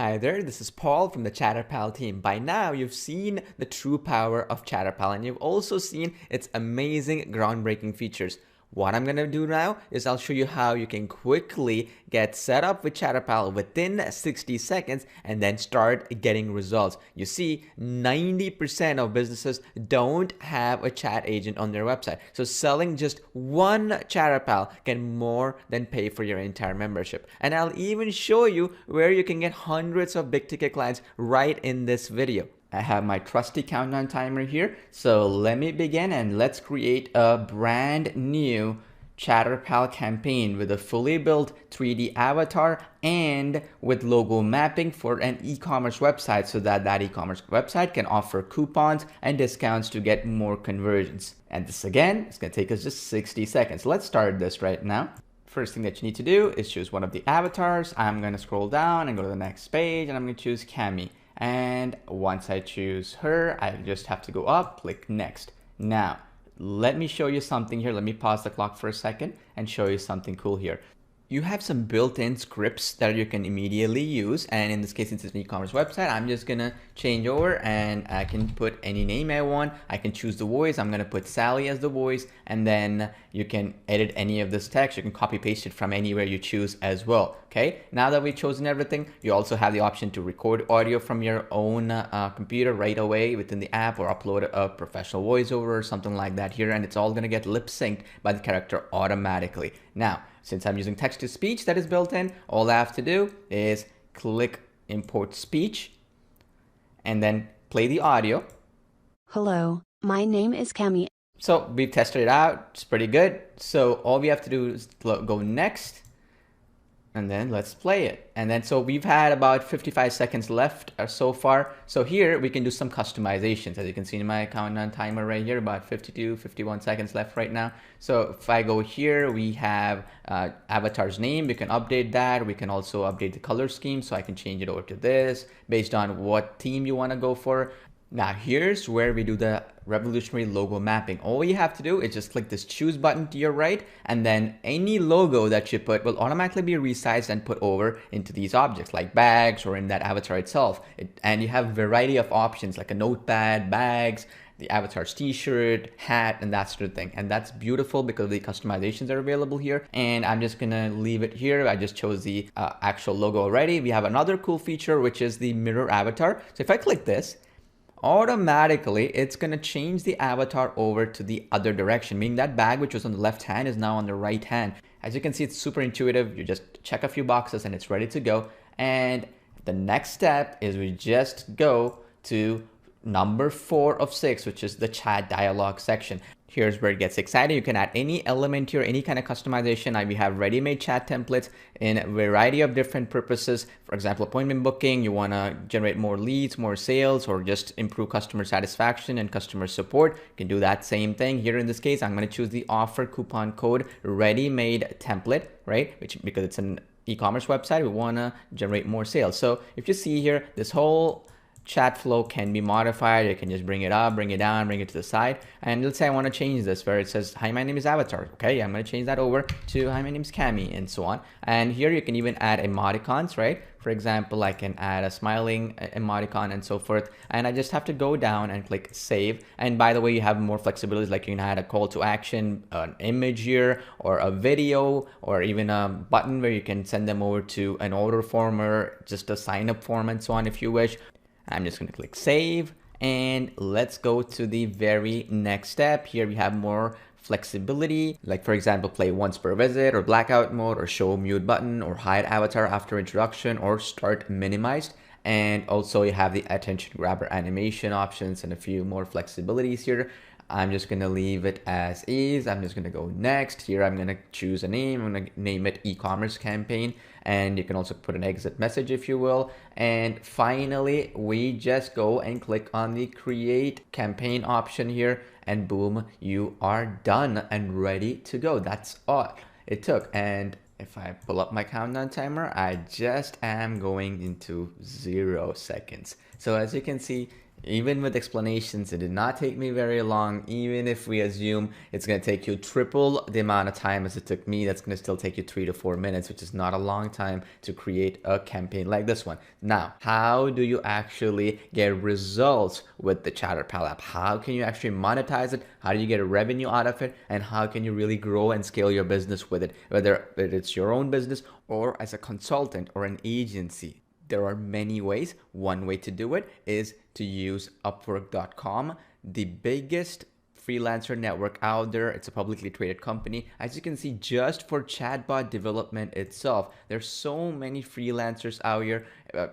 Hi there, this is Paul from the ChatterPal team. By now, you've seen the true power of ChatterPal and you've also seen its amazing groundbreaking features. What I'm going to do now is I'll show you how you can quickly get set up with ChatterPal within 60 seconds and then start getting results. You see, 90% of businesses don't have a chat agent on their website. So selling just one ChatterPal can more than pay for your entire membership. And I'll even show you where you can get hundreds of big ticket clients right in this video. I have my trusty countdown timer here, so let me begin and let's create a brand new ChatterPal campaign with a fully built 3D avatar and with logo mapping for an e-commerce website so that that e-commerce website can offer coupons and discounts to get more conversions. And this again, it's going to take us just 60 seconds. Let's start this right now. First thing that you need to do is choose one of the avatars. I'm going to scroll down and go to the next page and I'm going to choose Cami. And once I choose her, I just have to go up, click next. Now, let me show you something here. Let me pause the clock for a second and show you something cool here. You have some built-in scripts that you can immediately use, and in this case, since it's an e-commerce website, I'm just gonna change over and I can put any name I want. I can choose the voice. I'm gonna put Sally as the voice, and then you can edit any of this text. You can copy paste it from anywhere you choose as well. Okay, now that we've chosen everything, you also have the option to record audio from your own computer right away within the app, or upload a professional voiceover or something like that here, and it's all gonna get lip synced by the character automatically. Now, since I'm using text to speech that is built in, all I have to do is click import speech and then play the audio. Hello, my name is Cami. So we've tested it out. It's pretty good. So all we have to do is go next. And then let's play it. And then so we've had about 55 seconds left so far. So here we can do some customizations. As you can see in my countdown timer right here, about 52, 51 seconds left right now. So if I go here, we have avatar's name. We can update that. We can also update the color scheme. So I can change it over to this based on what theme you want to go for. Now here's where we do the revolutionary logo mapping. All you have to do is just click this choose button to your right, and then any logo that you put will automatically be resized and put over into these objects like bags or in that avatar itself. And you have a variety of options like a notepad, bags, the avatar's t-shirt, hat, and that sort of thing. And that's beautiful because the customizations are available here. And I'm just gonna leave it here. I just chose the actual logo already. We have another cool feature, which is the mirror avatar. So if I click this, automatically it's going to change the avatar over to the other direction, meaning that bag which was on the left hand is now on the right hand. As you can see, it's super intuitive. You just check a few boxes and it's ready to go. And the next step is we just go to number 4 of 6, which is the chat dialog section. Here's where it gets exciting. You can add any element here, any kind of customization. We have ready-made chat templates in a variety of different purposes. For example, appointment booking, you want to generate more leads, more sales, or just improve customer satisfaction and customer support. You can do that same thing. Here in this case, I'm going to choose the offer coupon code ready-made template, right? Because it's an e-commerce website, we want to generate more sales. So if you see here, this whole chat flow can be modified. You can just bring it up, bring it down, bring it to the side. And let's say I want to change this where it says, hi, my name is Avatar. Okay, I'm going to change that over to, hi, my name is Cami, and so on. And here you can even add emoticons, right? For example, I can add a smiling emoticon and so forth. And I just have to go down and click save. And by the way, you have more flexibilities, like you can add a call to action, an image here, or a video, or even a button where you can send them over to an order form or just a sign up form and so on if you wish. I'm just going to click save, and let's go to the very next step. Here we have more flexibility, like for example, play once per visit, or blackout mode, or show mute button, or hide avatar after introduction, or start minimized. And also you have the attention grabber animation options and a few more flexibilities here. I'm just going to leave it as is. I'm just going to go next. Here I'm going to choose a name. I'm going to name it e-commerce campaign. And you can also put an exit message if you will. And finally, we just go and click on the create campaign option here. And boom, you are done and ready to go. That's all it took. And if I pull up my countdown timer, I just am going into 0 seconds. So as you can see, Even with explanations, it did not take me very long. Even if we assume it's going to take you triple the amount of time as it took me, that's going to still take you 3 to 4 minutes, which is not a long time to create a campaign like this one. Now, how do you actually get results with the Chatterpal app? How can you actually monetize it? How do you get a revenue out of it? And how can you really grow and scale your business with it, whether it's your own business or as a consultant or an agency? There are many ways. One way to do it is to use Upwork.com, the biggest freelancer network out there. It's a publicly traded company. As you can see, just for chatbot development itself, there's so many freelancers out here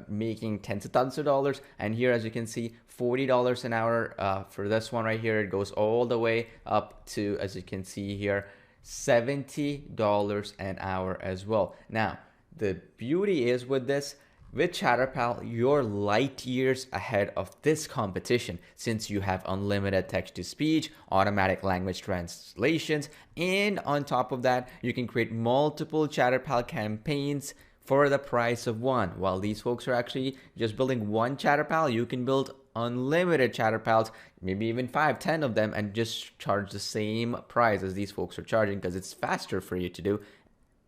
making tens of thousands of dollars. And here, as you can see, $40 an hour for this one right here. It goes all the way up to, as you can see here, $70 an hour as well. Now, the beauty is with this, with Chatterpal, you're light years ahead of this competition since you have unlimited text-to-speech, automatic language translations, and on top of that, you can create multiple Chatterpal campaigns for the price of one. While these folks are actually just building one Chatterpal, you can build unlimited Chatterpals, maybe even 5, 10 of them, and just charge the same price as these folks are charging because it's faster for you to do.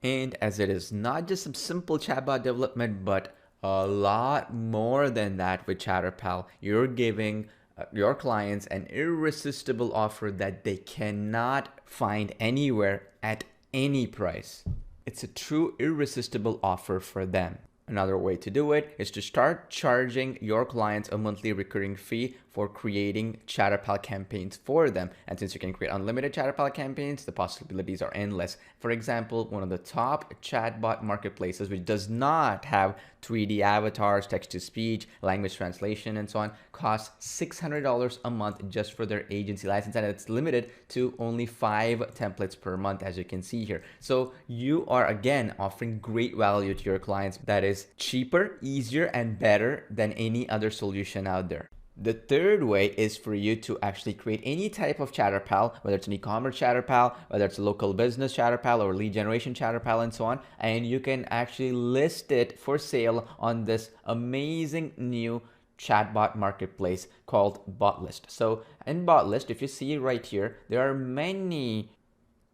And as it is not just some simple chatbot development, but a lot more than that with Chatterpal, you're giving your clients an irresistible offer that they cannot find anywhere at any price. It's a true irresistible offer for them. Another way to do it is to start charging your clients a monthly recurring fee for creating Chatterpal campaigns for them. And since you can create unlimited Chatterpal campaigns, the possibilities are endless. For example, one of the top chatbot marketplaces, which does not have 3D avatars, text-to-speech, language translation, and so on, costs $600 a month just for their agency license, and it's limited to only 5 templates per month, as you can see here. So you are, again, offering great value to your clients that is cheaper, easier, and better than any other solution out there. The third way is for you to actually create any type of Chatterpal, whether it's an e-commerce Chatterpal, whether it's a local business Chatterpal or lead generation Chatterpal and so on. And you can actually list it for sale on this amazing new chatbot marketplace called Botlist. So in Botlist, if you see right here, there are many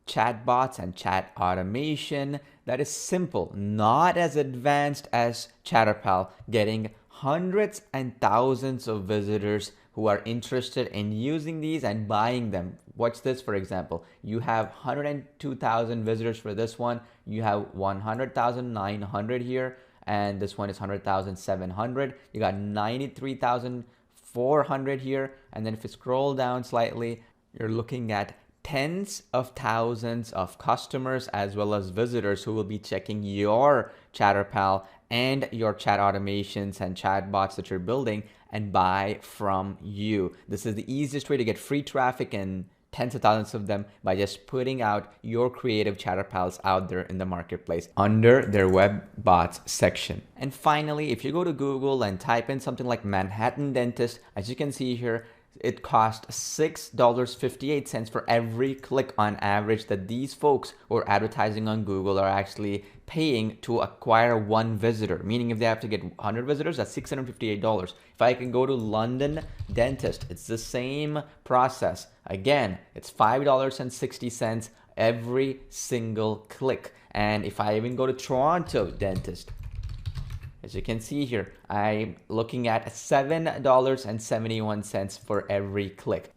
chatbots and chat automation that is simple, not as advanced as Chatterpal, getting hundreds and thousands of visitors who are interested in using these and buying them. Watch this, for example. You have 102,000 visitors for this one. You have 100,900 here, and this one is 100,700. You got 93,400 here, and then if you scroll down slightly, you're looking at tens of thousands of customers as well as visitors who will be checking your Chatterpal and your chat automations and chatbots that you're building and buy from you. This is the easiest way to get free traffic and tens of thousands of them by just putting out your creative Chatterpals out there in the marketplace under their web bots section. And finally, if you go to Google and type in something like Manhattan Dentist, as you can see here, it costs $6.58 for every click on average that these folks who are advertising on Google are actually paying to acquire one visitor. Meaning if they have to get 100 visitors, that's $658. If I can go to London Dentist, it's the same process. Again, it's $5.60 every single click. And if I even go to Toronto Dentist, as you can see here, I'm looking at $7.71 for every click.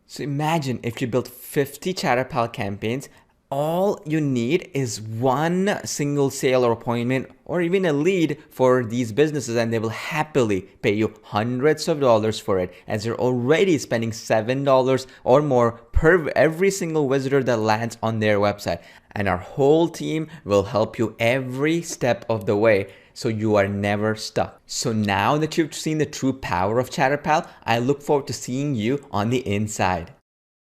So imagine if you built 50 Chatterpal campaigns, all you need is one single sale or appointment or even a lead for these businesses, and they will happily pay you hundreds of dollars for it, as you're already spending $7 or more per every single visitor that lands on their website. And our whole team will help you every step of the way, so you are never stuck. So now that you've seen the true power of Chatterpal, I look forward to seeing you on the inside.